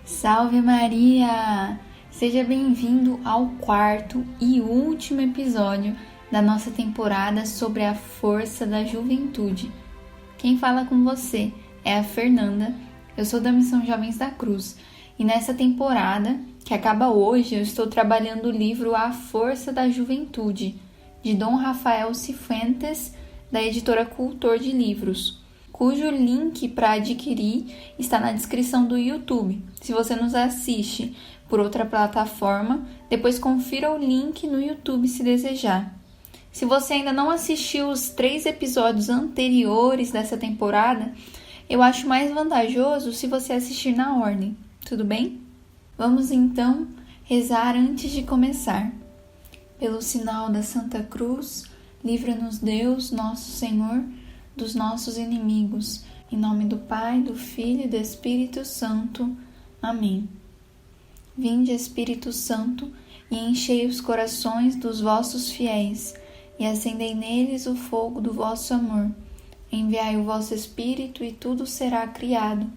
Salve Maria! Seja bem-vindo ao quarto e último episódio da nossa temporada sobre a força da juventude. Quem fala com você é a Fernanda, eu sou da Missão Jovens da Cruz e nessa temporada, que acaba hoje, eu estou trabalhando o livro A Força da Juventude, de Dom Rafael Cifuentes, da editora Cultor de Livros, cujo link para adquirir está na descrição do YouTube. Se você nos assiste por outra plataforma, depois confira o link no YouTube se desejar. Se você ainda não assistiu os 3 episódios anteriores dessa temporada, eu acho mais vantajoso se você assistir na ordem, tudo bem? Vamos então rezar antes de começar. Pelo sinal da Santa Cruz, livra-nos Deus, nosso Senhor, dos nossos inimigos. Em nome do Pai, do Filho e do Espírito Santo. Amém. Vinde, Espírito Santo, e enchei os corações dos vossos fiéis, e acendei neles o fogo do vosso amor. Enviai o vosso Espírito, e tudo será criado,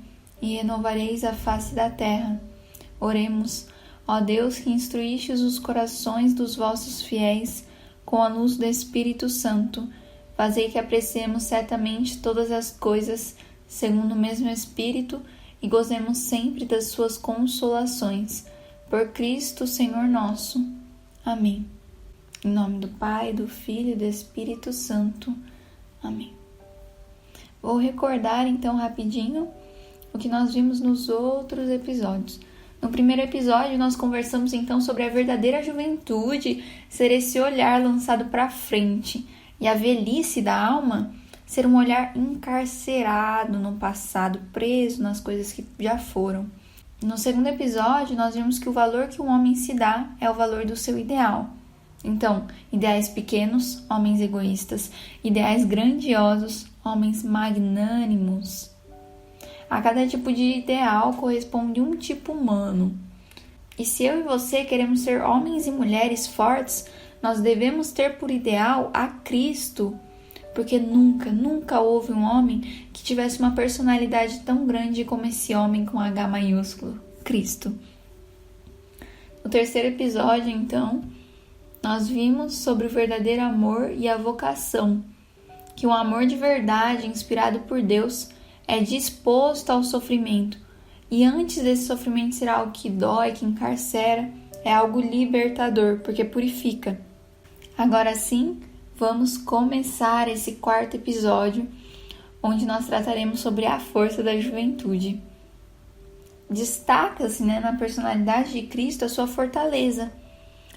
e renovareis a face da terra. Oremos, ó Deus, que instruístes os corações dos vossos fiéis com a luz do Espírito Santo, fazei que apreciemos certamente todas as coisas segundo o mesmo Espírito e gozemos sempre das suas consolações. Por Cristo, Senhor nosso. Amém. Em nome do Pai, do Filho e do Espírito Santo. Amém. Vou recordar então rapidinho o que nós vimos nos outros episódios. No primeiro episódio, nós conversamos então sobre a verdadeira juventude ser esse olhar lançado para frente, e a velhice da alma ser um olhar encarcerado no passado, preso nas coisas que já foram. No segundo episódio, nós vimos que o valor que um homem se dá é o valor do seu ideal. Então, ideais pequenos, homens egoístas; ideais grandiosos, homens magnânimos. A cada tipo de ideal corresponde um tipo humano. E se eu e você queremos ser homens e mulheres fortes, nós devemos ter por ideal a Cristo, porque nunca houve um homem que tivesse uma personalidade tão grande como esse homem com H maiúsculo, Cristo. No terceiro episódio, então, nós vimos sobre o verdadeiro amor e a vocação, que um amor de verdade, inspirado por Deus, é disposto ao sofrimento, e antes desse sofrimento ser algo que dói, que encarcera, é algo libertador, porque purifica. Agora sim, vamos começar esse quarto episódio, onde nós trataremos sobre a força da juventude. Destaca-se, na personalidade de Cristo a sua fortaleza.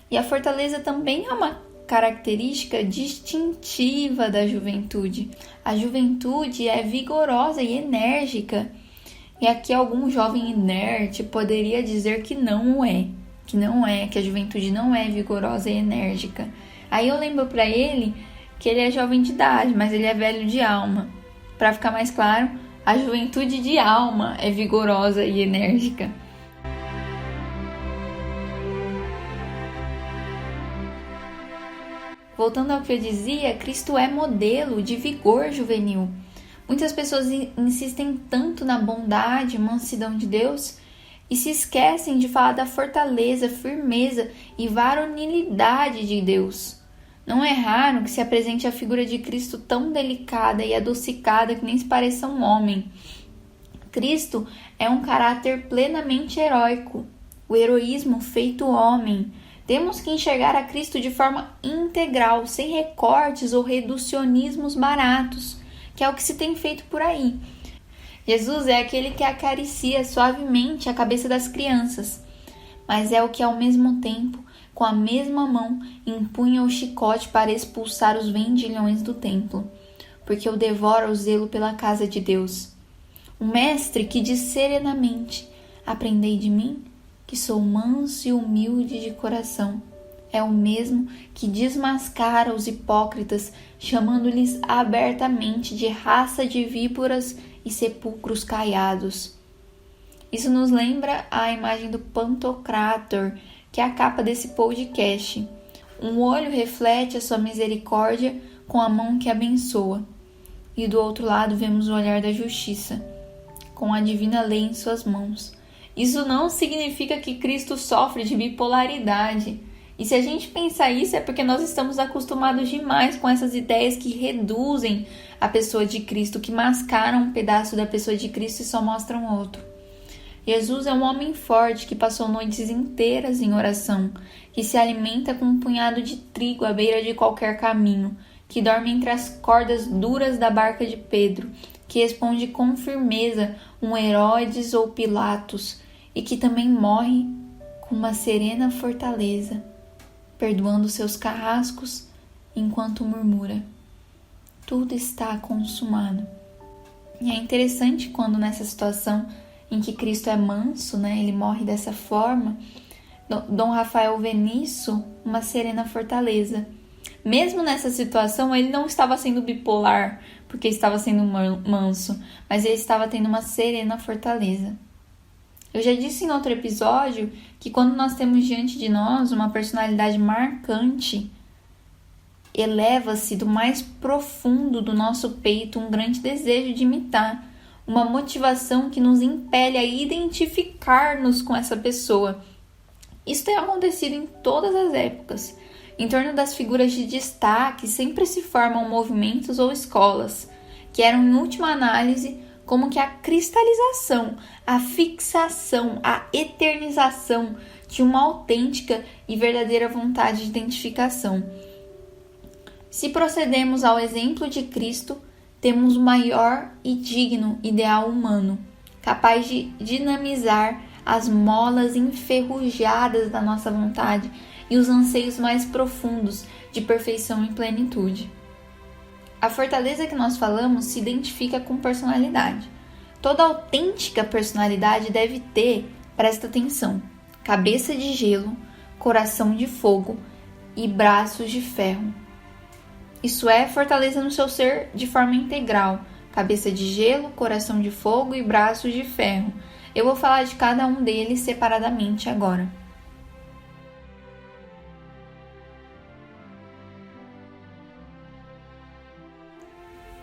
E a fortaleza também é uma característica distintiva da juventude. A juventude é vigorosa e enérgica. E aqui algum jovem inerte poderia dizer que não é, que a juventude não é vigorosa e enérgica. Aí eu lembro para ele que ele é jovem de idade, mas ele é velho de alma. Para ficar mais claro, a juventude de alma é vigorosa e enérgica. Voltando ao que eu dizia, Cristo é modelo de vigor juvenil. Muitas pessoas insistem tanto na bondade e mansidão de Deus e se esquecem de falar da fortaleza, firmeza e varonilidade de Deus. Não é raro que se apresente a figura de Cristo tão delicada e adocicada que nem se pareça um homem. Cristo é um caráter plenamente heróico, o heroísmo feito homem. Temos que enxergar a Cristo de forma integral, sem recortes ou reducionismos baratos, que é o que se tem feito por aí. Jesus é aquele que acaricia suavemente a cabeça das crianças, mas é o que ao mesmo tempo, com a mesma mão, empunha o chicote para expulsar os vendilhões do templo, porque o devora o zelo pela casa de Deus. O mestre que diz serenamente: aprendei de mim, que sou manso e humilde de coração. É o mesmo que desmascara os hipócritas, chamando-lhes abertamente de raça de víboras e sepulcros caiados. Isso nos lembra a imagem do Pantocrator, que é a capa desse podcast. Um olho reflete a sua misericórdia com a mão que abençoa, e do outro lado vemos o olhar da justiça, com a divina lei em suas mãos. Isso não significa que Cristo sofre de bipolaridade. E se a gente pensar isso, é porque nós estamos acostumados demais com essas ideias que reduzem a pessoa de Cristo, que mascaram um pedaço da pessoa de Cristo e só mostram outro. Jesus é um homem forte que passou noites inteiras em oração, que se alimenta com um punhado de trigo à beira de qualquer caminho, que dorme entre as cordas duras da barca de Pedro, que responde com firmeza um Herodes ou Pilatos, e que também morre com uma serena fortaleza, perdoando seus carrascos enquanto murmura: tudo está consumado. E é interessante quando nessa situação em que Cristo é manso, ele morre dessa forma, Dom Rafael vê nisso uma serena fortaleza. Mesmo nessa situação, ele não estava sendo bipolar, porque estava sendo manso, mas ele estava tendo uma serena fortaleza. Eu já disse em outro episódio que quando nós temos diante de nós uma personalidade marcante, eleva-se do mais profundo do nosso peito um grande desejo de imitar, uma motivação que nos impele a identificar-nos com essa pessoa. Isso tem acontecido em todas as épocas. Em torno das figuras de destaque sempre se formam movimentos ou escolas, que eram em última análise como que a cristalização, a fixação, a eternização de uma autêntica e verdadeira vontade de identificação. Se procedemos ao exemplo de Cristo, temos o maior e digno ideal humano, capaz de dinamizar as molas enferrujadas da nossa vontade e os anseios mais profundos de perfeição e plenitude. A fortaleza que nós falamos se identifica com personalidade. Toda autêntica personalidade deve ter, presta atenção, cabeça de gelo, coração de fogo e braços de ferro. Isso é fortaleza no seu ser de forma integral, cabeça de gelo, coração de fogo e braços de ferro. Eu vou falar de cada um deles separadamente agora.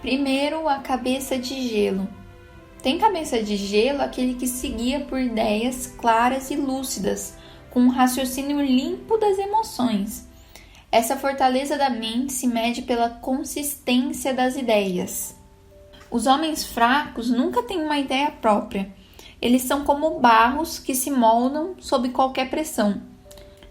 Primeiro, a cabeça de gelo. Tem cabeça de gelo aquele que se guia por ideias claras e lúcidas, com um raciocínio limpo das emoções. Essa fortaleza da mente se mede pela consistência das ideias. Os homens fracos nunca têm uma ideia própria. Eles são como barros que se moldam sob qualquer pressão.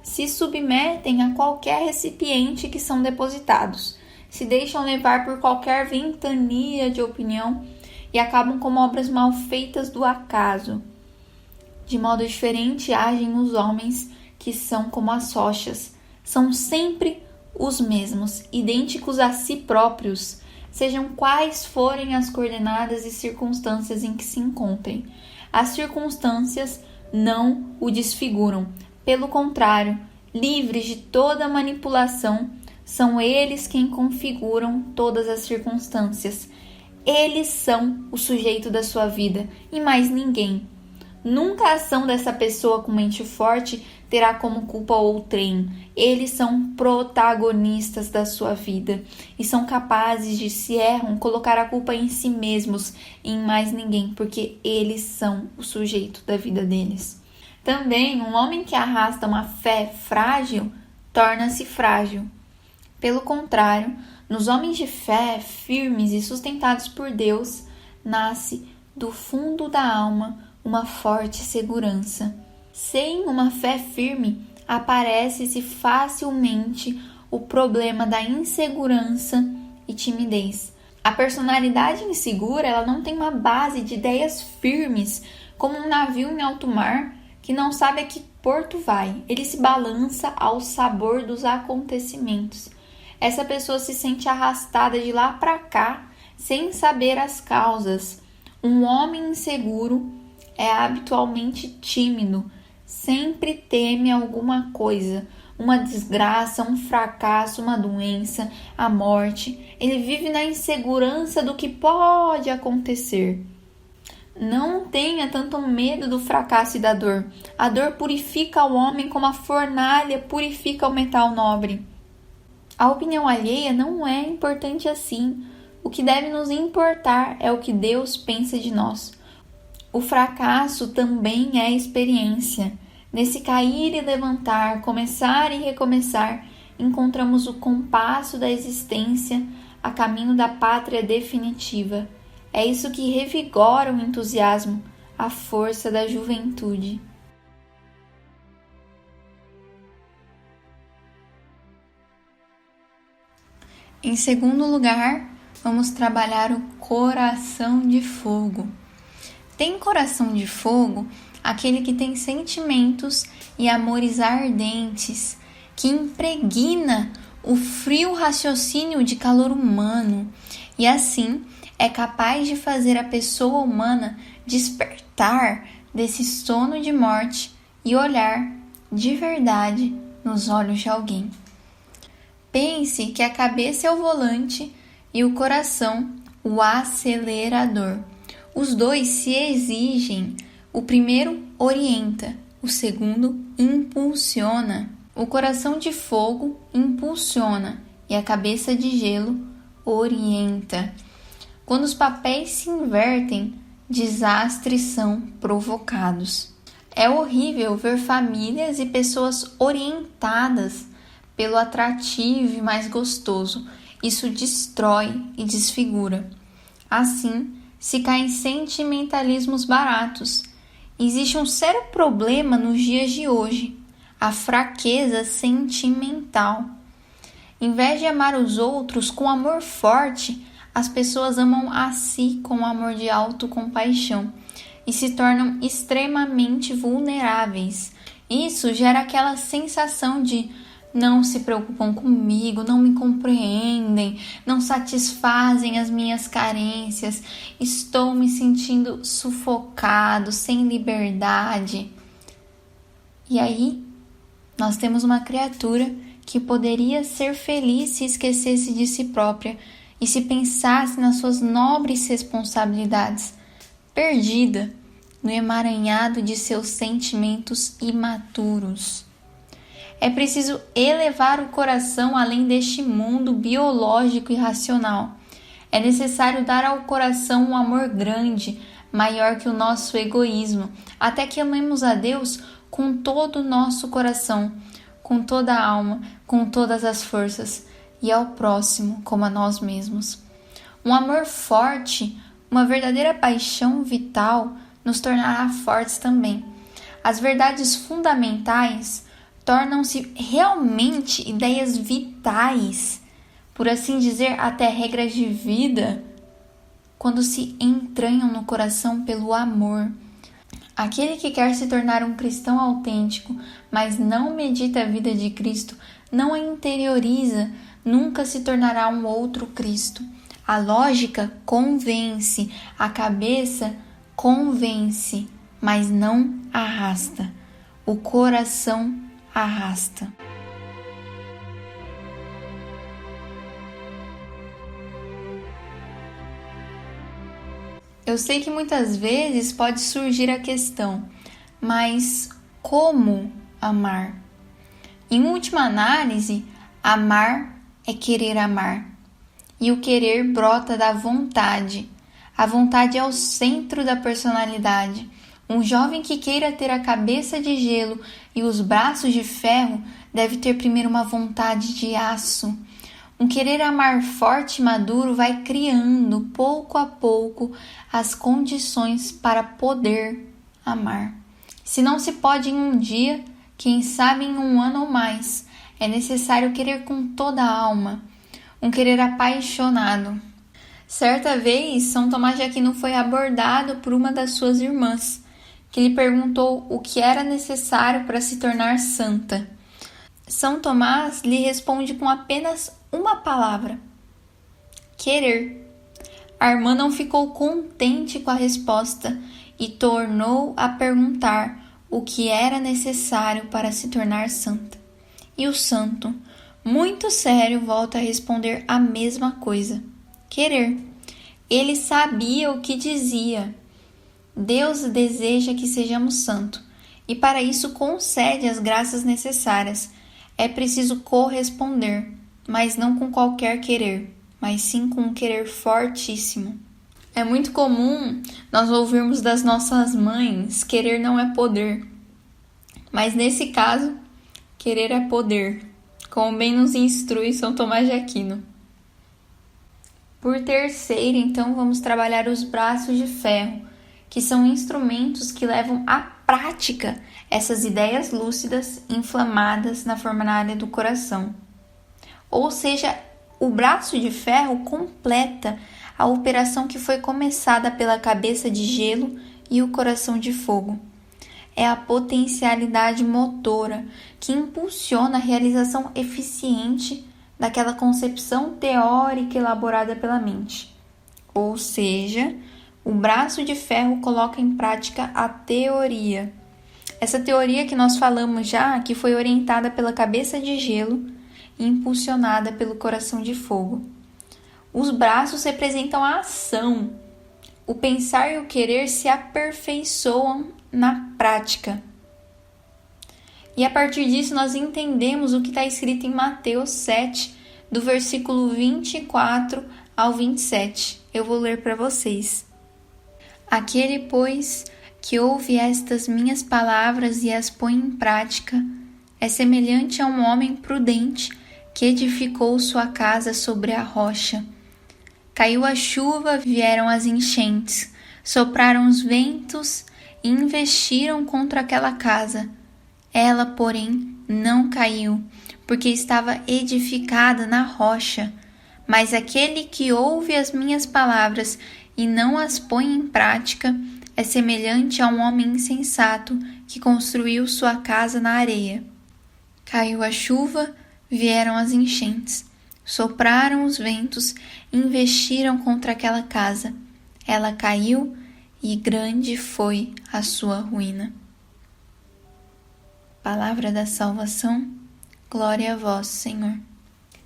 Se submetem a qualquer recipiente que são depositados. Se deixam levar por qualquer ventania de opinião e acabam como obras mal feitas do acaso. De modo diferente agem os homens que são como as rochas. São sempre os mesmos, idênticos a si próprios, sejam quais forem as coordenadas e circunstâncias em que se encontrem. As circunstâncias não o desfiguram. Pelo contrário, livres de toda manipulação, são eles quem configuram todas as circunstâncias. Eles são o sujeito da sua vida e mais ninguém. Nunca a ação dessa pessoa com mente forte terá como culpa outrem. Eles são protagonistas da sua vida e são capazes de, se erram, colocar a culpa em si mesmos e em mais ninguém, porque eles são o sujeito da vida deles. Também, um homem que arrasta uma fé frágil torna-se frágil. Pelo contrário, nos homens de fé, firmes e sustentados por Deus, nasce do fundo da alma uma forte segurança. Sem uma fé firme, aparece-se facilmente o problema da insegurança e timidez. A personalidade insegura, ela não tem uma base de ideias firmes, como um navio em alto mar que não sabe a que porto vai. Ele se balança ao sabor dos acontecimentos. Essa pessoa se sente arrastada de lá para cá, sem saber as causas. Um homem inseguro é habitualmente tímido, sempre teme alguma coisa, uma desgraça, um fracasso, uma doença, a morte. Ele vive na insegurança do que pode acontecer. Não tenha tanto medo do fracasso e da dor. A dor purifica o homem como a fornalha purifica o metal nobre. A opinião alheia não é importante assim. O que deve nos importar é o que Deus pensa de nós. O fracasso também é experiência. Nesse cair e levantar, começar e recomeçar, encontramos o compasso da existência a caminho da pátria definitiva. É isso que revigora o entusiasmo, a força da juventude. Em segundo lugar, vamos trabalhar o coração de fogo. Tem coração de fogo aquele que tem sentimentos e amores ardentes, que impregna o frio raciocínio de calor humano e assim é capaz de fazer a pessoa humana despertar desse sono de morte e olhar de verdade nos olhos de alguém. Pense que a cabeça é o volante e o coração o acelerador. Os dois se exigem. O primeiro orienta, o segundo impulsiona. O coração de fogo impulsiona e a cabeça de gelo orienta. Quando os papéis se invertem, desastres são provocados. É horrível ver famílias e pessoas orientadas pelo atrativo e mais gostoso. Isso destrói e desfigura. Assim, se cai em sentimentalismos baratos. Existe um sério problema nos dias de hoje, a fraqueza sentimental. Em vez de amar os outros com amor forte, as pessoas amam a si com amor de autocompaixão e se tornam extremamente vulneráveis. Isso gera aquela sensação de não se preocupam comigo, não me compreendem, não satisfazem as minhas carências, estou me sentindo sufocado, sem liberdade. E aí, nós temos uma criatura que poderia ser feliz se esquecesse de si própria e se pensasse nas suas nobres responsabilidades, perdida no emaranhado de seus sentimentos imaturos. É preciso elevar o coração além deste mundo biológico e racional. É necessário dar ao coração um amor grande, maior que o nosso egoísmo, até que amemos a Deus com todo o nosso coração, com toda a alma, com todas as forças, e ao próximo como a nós mesmos. Um amor forte, uma verdadeira paixão vital, nos tornará fortes também. As verdades fundamentais tornam-se realmente ideias vitais, por assim dizer, até regras de vida, quando se entranham no coração pelo amor. Aquele que quer se tornar um cristão autêntico, mas não medita a vida de Cristo, não a interioriza, nunca se tornará um outro Cristo. A lógica convence, a cabeça convence, mas não arrasta. O coração arrasta. Eu sei que muitas vezes pode surgir a questão, mas como amar? Em última análise, amar é querer amar. E o querer brota da vontade. A vontade é o centro da personalidade. Um jovem que queira ter a cabeça de gelo e os braços de ferro deve ter primeiro uma vontade de aço. Um querer amar forte e maduro vai criando, pouco a pouco, as condições para poder amar. Se não se pode em um dia, quem sabe em um ano ou mais, é necessário querer com toda a alma, um querer apaixonado. Certa vez, São Tomás de Aquino foi abordado por uma das suas irmãs, que lhe perguntou o que era necessário para se tornar santa. São Tomás lhe responde com apenas uma palavra: querer. A irmã não ficou contente com a resposta e tornou a perguntar o que era necessário para se tornar santa. E o santo, muito sério, volta a responder a mesma coisa: querer. Ele sabia o que dizia. Deus deseja que sejamos santos e para isso concede as graças necessárias. É preciso corresponder, mas não com qualquer querer, mas sim com um querer fortíssimo. É muito comum nós ouvirmos das nossas mães: querer não é poder. Mas nesse caso, querer é poder, como bem nos instrui São Tomás de Aquino. Por terceiro, então, vamos trabalhar os braços de ferro, que são instrumentos que levam à prática essas ideias lúcidas inflamadas na fornalha do coração. Ou seja, o braço de ferro completa a operação que foi começada pela cabeça de gelo e o coração de fogo. É a potencialidade motora que impulsiona a realização eficiente daquela concepção teórica elaborada pela mente. Ou seja, o braço de ferro coloca em prática a teoria. Essa teoria que nós falamos já, que foi orientada pela cabeça de gelo e impulsionada pelo coração de fogo. Os braços representam a ação. O pensar e o querer se aperfeiçoam na prática. E a partir disso nós entendemos o que está escrito em Mateus 7, do versículo 24 ao 27. Eu vou ler para vocês. Aquele, pois, que ouve estas minhas palavras e as põe em prática, é semelhante a um homem prudente que edificou sua casa sobre a rocha. Caiu a chuva, vieram as enchentes, sopraram os ventos e investiram contra aquela casa. Ela, porém, não caiu, porque estava edificada na rocha. Mas aquele que ouve as minhas palavras e não as põe em prática é semelhante a um homem insensato que construiu sua casa na areia. Caiu a chuva, vieram as enchentes, sopraram os ventos e investiram contra aquela casa. Ela caiu e grande foi a sua ruína. Palavra da salvação, glória a vós, Senhor.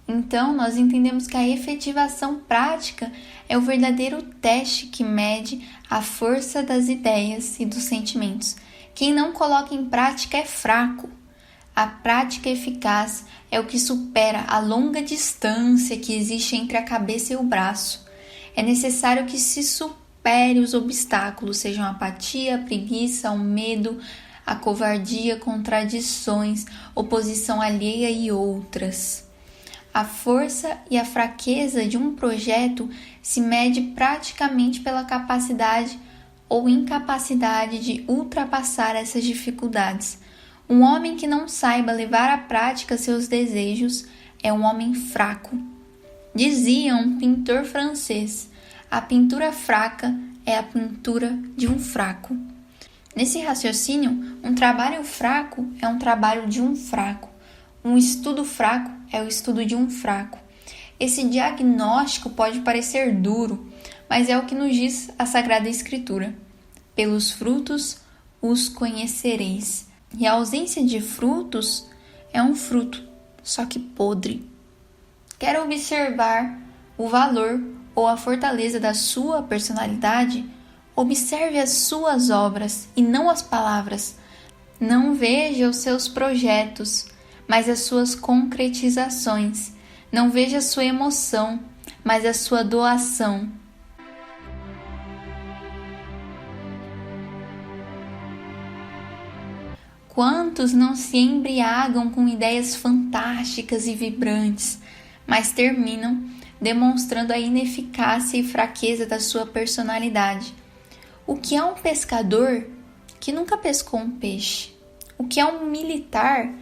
Então, nós entendemos que a efetivação prática é o verdadeiro teste que mede a força das ideias e dos sentimentos. Quem não coloca em prática é fraco. A prática eficaz é o que supera a longa distância que existe entre a cabeça e o braço. É necessário que se supere os obstáculos, sejam a apatia, a preguiça, o medo, a covardia, contradições, oposição alheia e outras. A força e a fraqueza de um projeto se mede praticamente pela capacidade ou incapacidade de ultrapassar essas dificuldades. Um homem que não saiba levar à prática seus desejos é um homem fraco. Dizia um pintor francês: a pintura fraca é a pintura de um fraco. Nesse raciocínio, um trabalho fraco é um trabalho de um fraco. Um estudo fraco é o estudo de um fraco. Esse diagnóstico pode parecer duro, mas é o que nos diz a Sagrada Escritura. Pelos frutos os conhecereis. E a ausência de frutos é um fruto, só que podre. Quer observar o valor ou a fortaleza da sua personalidade? Observe as suas obras e não as palavras. Não veja os seus projetos, mas as suas concretizações. Não veja a sua emoção, mas a sua doação. Quantos não se embriagam com ideias fantásticas e vibrantes, mas terminam demonstrando a ineficácia e fraqueza da sua personalidade? O que é um pescador que nunca pescou um peixe? O que é um militar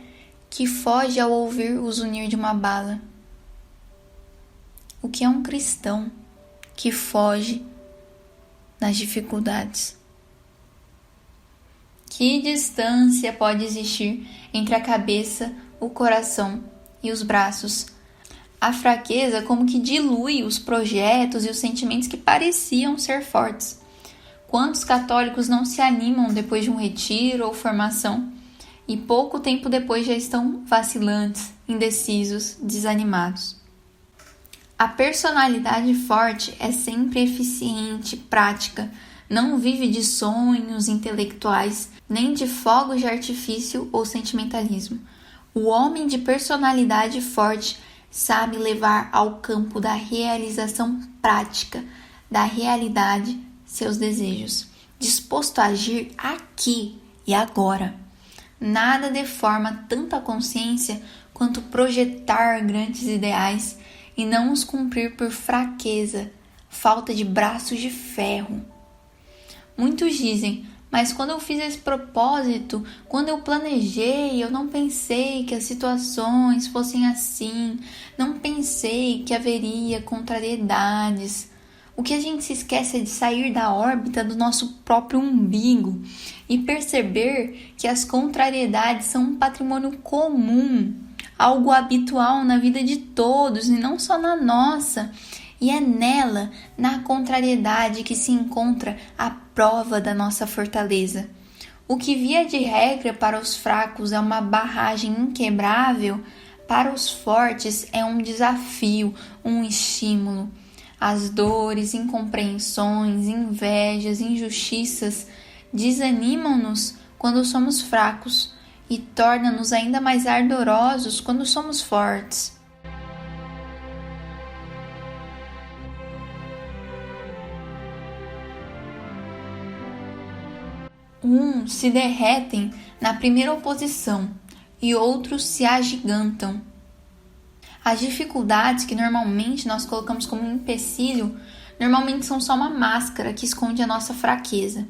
que foge ao ouvir o zunir de uma bala? O que é um cristão que foge das dificuldades? Que distância pode existir entre a cabeça, o coração e os braços? A fraqueza como que dilui os projetos e os sentimentos que pareciam ser fortes. Quantos católicos não se animam depois de um retiro ou formação e pouco tempo depois já estão vacilantes, indecisos, desanimados? A personalidade forte é sempre eficiente, prática, não vive de sonhos intelectuais, nem de fogos de artifício ou sentimentalismo. O homem de personalidade forte sabe levar ao campo da realização prática, da realidade seus desejos, disposto a agir aqui e agora. Nada deforma tanto a consciência quanto projetar grandes ideais e não os cumprir por fraqueza, falta de braços de ferro. Muitos dizem, mas quando eu fiz esse propósito, quando eu planejei, eu não pensei que as situações fossem assim, não pensei que haveria contrariedades. O que a gente se esquece é de sair da órbita do nosso próprio umbigo e perceber que as contrariedades são um patrimônio comum, algo habitual na vida de todos e não só na nossa. E é nela, na contrariedade, que se encontra a prova da nossa fortaleza. O que via de regra para os fracos é uma barragem inquebrável, para os fortes é um desafio, um estímulo. As dores, incompreensões, invejas, injustiças desanimam-nos quando somos fracos e tornam-nos ainda mais ardorosos quando somos fortes. Uns se derretem na primeira oposição e outros se agigantam. As dificuldades que normalmente nós colocamos como um empecilho, normalmente são só uma máscara que esconde a nossa fraqueza.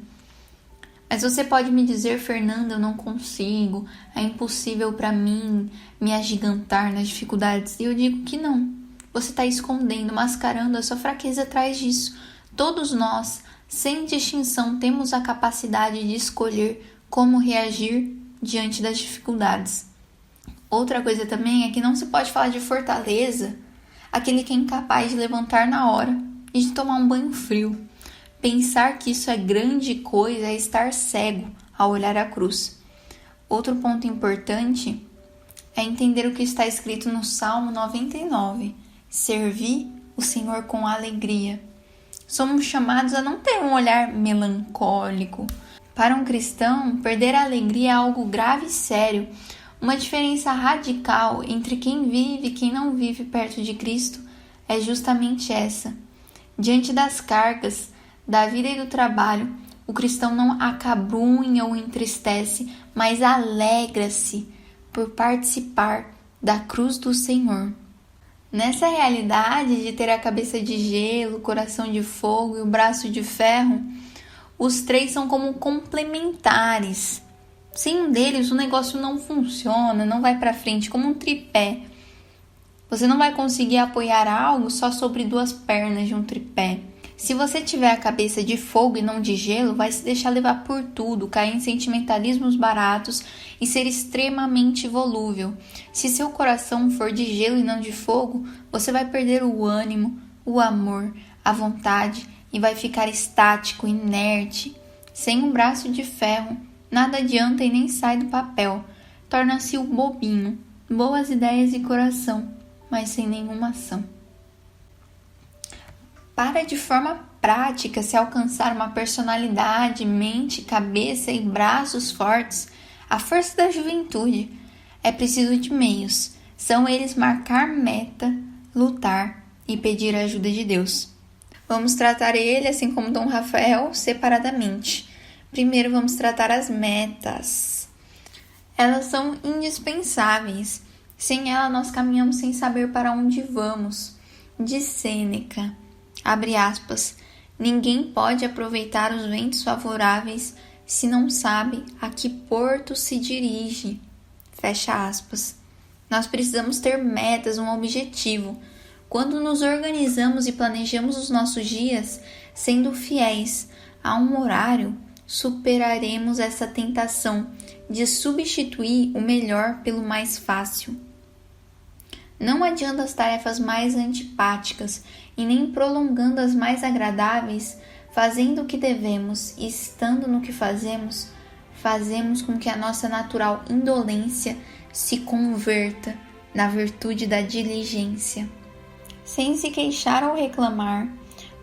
Mas você pode me dizer, Fernanda, eu não consigo, é impossível para mim me agigantar nas dificuldades. E eu digo que não. Você está escondendo, mascarando a sua fraqueza atrás disso. Todos nós, sem distinção, temos a capacidade de escolher como reagir diante das dificuldades. Outra coisa também é que não se pode falar de fortaleza aquele que é incapaz de levantar na hora e de tomar um banho frio. Pensar que isso é grande coisa é estar cego ao olhar a cruz. Outro ponto importante é entender o que está escrito no Salmo 99. Servi o Senhor com alegria. Somos chamados a não ter um olhar melancólico. Para um cristão, perder a alegria é algo grave e sério. Uma diferença radical entre quem vive e quem não vive perto de Cristo é justamente essa. Diante das cargas da vida e do trabalho, o cristão não acabrunha ou entristece, mas alegra-se por participar da cruz do Senhor. Nessa realidade de ter a cabeça de gelo, o coração de fogo e o braço de ferro, os três são como complementares. Sem um deles, o negócio não funciona, não vai para frente, como um tripé. Você não vai conseguir apoiar algo só sobre duas pernas de um tripé. Se você tiver a cabeça de fogo e não de gelo, vai se deixar levar por tudo, cair em sentimentalismos baratos e ser extremamente volúvel. Se seu coração for de gelo e não de fogo, você vai perder o ânimo, o amor, a vontade e vai ficar estático, inerte. Sem um braço de ferro, nada adianta e nem sai do papel. Torna-se o bobinho, boas ideias e coração, mas sem nenhuma ação. Para de forma prática se alcançar uma personalidade, mente, cabeça e braços fortes, a força da juventude, é preciso de meios. São eles marcar meta, lutar e pedir a ajuda de Deus. Vamos tratar ele, assim como Dom Rafael, separadamente. Primeiro vamos tratar as metas. Elas são indispensáveis. Sem ela nós caminhamos sem saber para onde vamos. De Sêneca, abre aspas, ninguém pode aproveitar os ventos favoráveis se não sabe a que porto se dirige. Fecha aspas. Nós precisamos ter metas, um objetivo. Quando nos organizamos e planejamos os nossos dias, sendo fiéis a um horário, superaremos essa tentação de substituir o melhor pelo mais fácil. Não adianta as tarefas mais antipáticas e nem prolongando as mais agradáveis, fazendo o que devemos e estando no que fazemos, fazemos com que a nossa natural indolência se converta na virtude da diligência. Sem se queixar ou reclamar,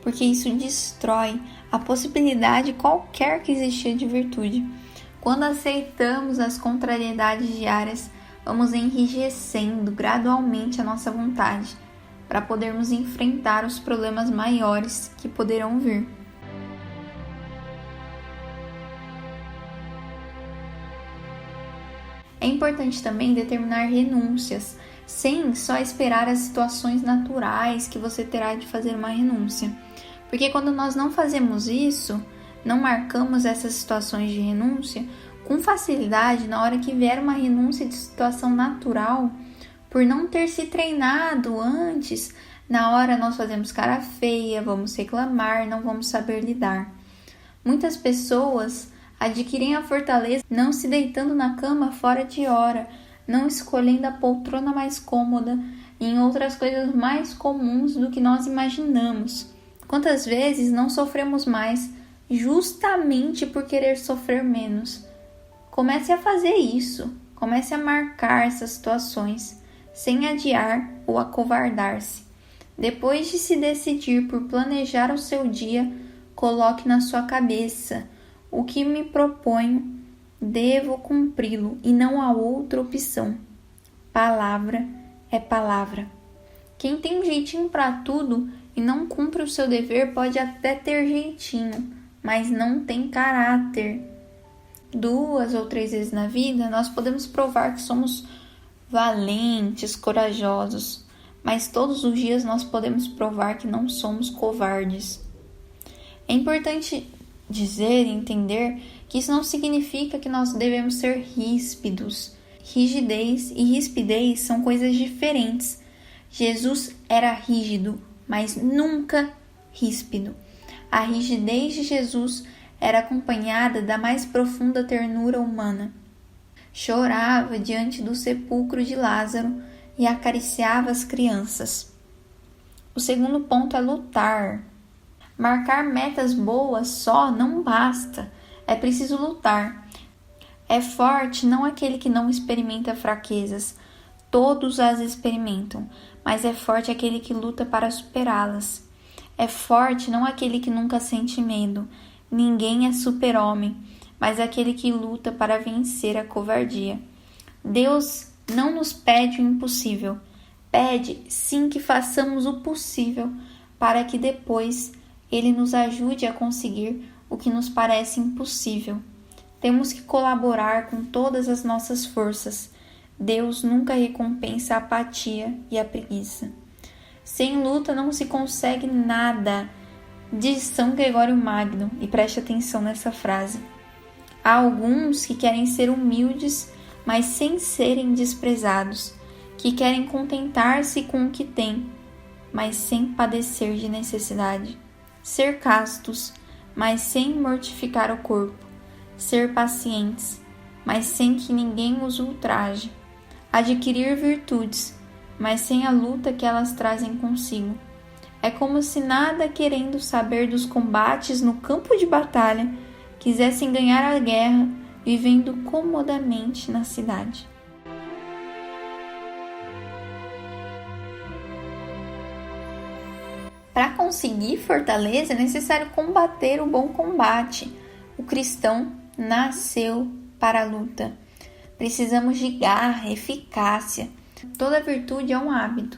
porque isso destrói a possibilidade qualquer que existia de virtude. Quando aceitamos as contrariedades diárias, vamos enrijecendo gradualmente a nossa vontade, para podermos enfrentar os problemas maiores que poderão vir. É importante também determinar renúncias, sem só esperar as situações naturais que você terá de fazer uma renúncia. Porque quando nós não fazemos isso, não marcamos essas situações de renúncia, com facilidade, na hora que vier uma renúncia de situação natural, por não ter se treinado antes, na hora nós fazemos cara feia, vamos reclamar, não vamos saber lidar. Muitas pessoas adquirem a fortaleza não se deitando na cama fora de hora, não escolhendo a poltrona mais cômoda e em outras coisas mais comuns do que nós imaginamos. Quantas vezes não sofremos mais justamente por querer sofrer menos? Comece a fazer isso, comece a marcar essas situações, sem adiar ou acovardar-se. Depois de se decidir por planejar o seu dia, coloque na sua cabeça: o que me proponho, devo cumpri-lo e não há outra opção. Palavra é palavra. Quem tem jeitinho para tudo e não cumpre o seu dever pode até ter jeitinho, mas não tem caráter. 2 ou 3 vezes na vida nós podemos provar que somos valentes, corajosos, mas todos os dias nós podemos provar que não somos covardes. É importante dizer e entender que isso não significa que nós devemos ser ríspidos. Rigidez e rispidez são coisas diferentes. Jesus era rígido, mas nunca ríspido. A rigidez de Jesus era acompanhada da mais profunda ternura humana. Chorava diante do sepulcro de Lázaro e acariciava as crianças. O segundo ponto é lutar. Marcar metas boas só não basta, é preciso lutar. É forte não aquele que não experimenta fraquezas, todos as experimentam, mas é forte aquele que luta para superá-las. É forte não aquele que nunca sente medo, ninguém é super-homem, mas aquele que luta para vencer a covardia. Deus não nos pede o impossível, pede sim que façamos o possível para que depois Ele nos ajude a conseguir o que nos parece impossível. Temos que colaborar com todas as nossas forças. Deus nunca recompensa a apatia e a preguiça. Sem luta não se consegue nada, diz São Gregório Magno, e preste atenção nessa frase. Há alguns que querem ser humildes, mas sem serem desprezados, que querem contentar-se com o que têm, mas sem padecer de necessidade. Ser castos, mas sem mortificar o corpo. Ser pacientes, mas sem que ninguém os ultraje. Adquirir virtudes, mas sem a luta que elas trazem consigo. É como se nada querendo saber dos combates no campo de batalha, quisessem ganhar a guerra vivendo comodamente na cidade. Para conseguir fortaleza é necessário combater o bom combate. O cristão nasceu para a luta. Precisamos de garra, eficácia. Toda virtude é um hábito.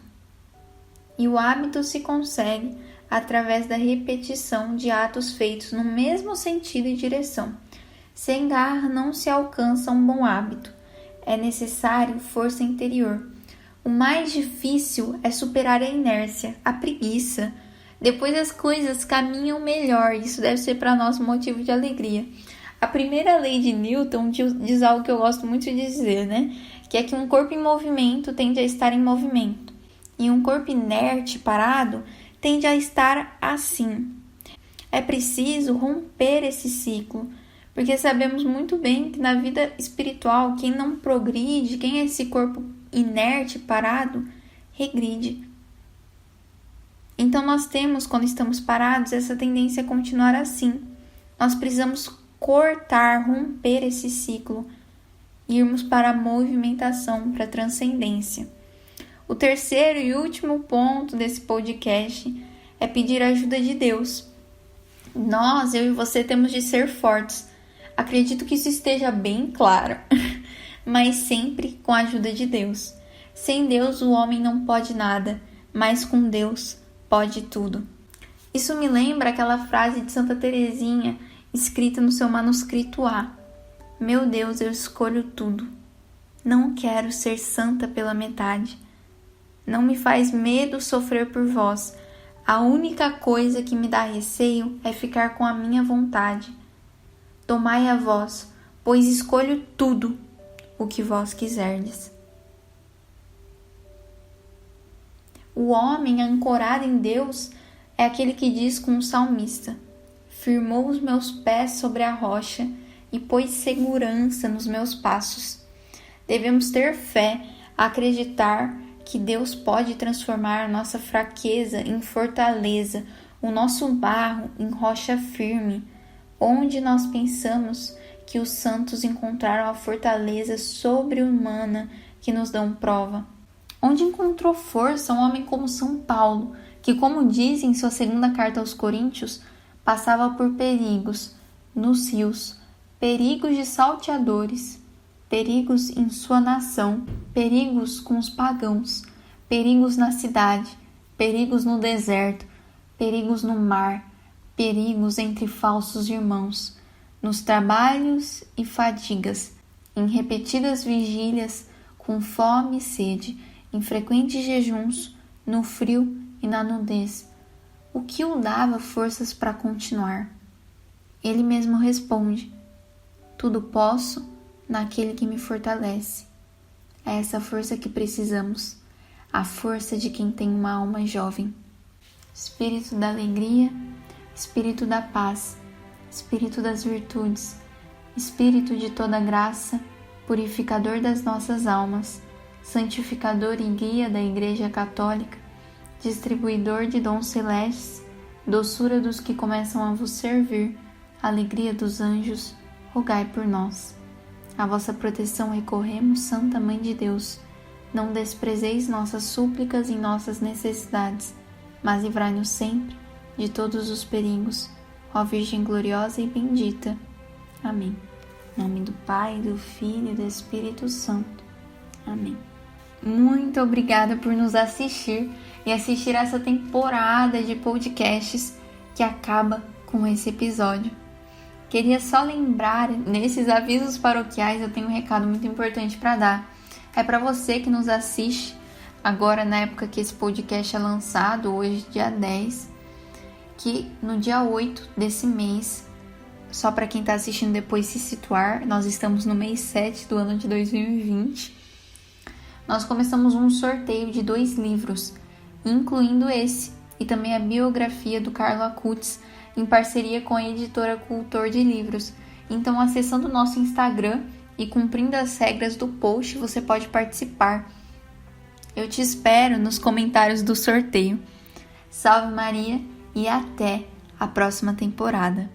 E o hábito se consegue através da repetição de atos feitos no mesmo sentido e direção. Sem garra não se alcança um bom hábito. É necessário força interior. O mais difícil é superar a inércia, a preguiça. Depois as coisas caminham melhor. Isso deve ser para nós um motivo de alegria. A primeira lei de Newton diz algo que eu gosto muito de dizer, né? Que é que um corpo em movimento tende a estar em movimento. E um corpo inerte, parado, tende a estar assim. É preciso romper esse ciclo, porque sabemos muito bem que na vida espiritual, quem não progride, quem é esse corpo inerte, parado, regride. Então nós temos, quando estamos parados, essa tendência a continuar assim. Nós precisamos cortar, romper esse ciclo, irmos para a movimentação, para a transcendência. O terceiro e último ponto desse podcast é pedir a ajuda de Deus. Nós, eu e você, temos de ser fortes. Acredito que isso esteja bem claro, mas sempre com a ajuda de Deus. Sem Deus, o homem não pode nada. mas com Deus pode tudo. Isso me lembra aquela frase de Santa Teresinha, escrita no seu manuscrito A. Meu Deus, eu escolho tudo. Não quero ser santa pela metade. Não me faz medo sofrer por vós. A única coisa que me dá receio é ficar com a minha vontade. Tomai a vós, pois escolho tudo o que vós quiserdes. O homem ancorado em Deus é aquele que diz com o salmista: firmou os meus pés sobre a rocha e pôs segurança nos meus passos. Devemos ter fé, acreditar que Deus pode transformar a nossa fraqueza em fortaleza, o nosso barro em rocha firme. Onde nós pensamos que os santos encontraram a fortaleza sobre-humana que nos dão prova? Onde encontrou força um homem como São Paulo, que, como diz em sua segunda carta aos Coríntios, passava por perigos nos rios, perigos de salteadores, perigos em sua nação, perigos com os pagãos, perigos na cidade, perigos no deserto, perigos no mar, perigos entre falsos irmãos, nos trabalhos e fadigas, em repetidas vigílias, com fome e sede, em frequentes jejuns, no frio e na nudez. O que o dava forças para continuar? Ele mesmo responde: tudo posso naquele que me fortalece. É essa força que precisamos, a força de quem tem uma alma jovem. Espírito da alegria, Espírito da paz, Espírito das virtudes, Espírito de toda graça, purificador das nossas almas, santificador e guia da Igreja Católica, distribuidor de dons celestes, doçura dos que começam a vos servir, alegria dos anjos, rogai por nós. A vossa proteção recorremos, Santa Mãe de Deus. Não desprezeis nossas súplicas em nossas necessidades, mas livrai-nos sempre de todos os perigos, ó Virgem gloriosa e bendita. Amém. Em nome do Pai, do Filho e do Espírito Santo. Amém. Muito obrigada por nos assistir e assistir essa temporada de podcasts que acaba com esse episódio. Queria só lembrar, nesses avisos paroquiais eu tenho um recado muito importante para dar. É para você que nos assiste agora na época que esse podcast é lançado, hoje dia 10, que no dia 8 desse mês, só para quem está assistindo depois se situar, nós estamos no mês 7 do ano de 2020, nós começamos um sorteio de 2 livros, incluindo esse e também a biografia do Carlo Acutis, em parceria com a editora Cultor de Livros. Então, acessando o nosso Instagram e cumprindo as regras do post, você pode participar. Eu te espero nos comentários do sorteio. Salve Maria e até a próxima temporada.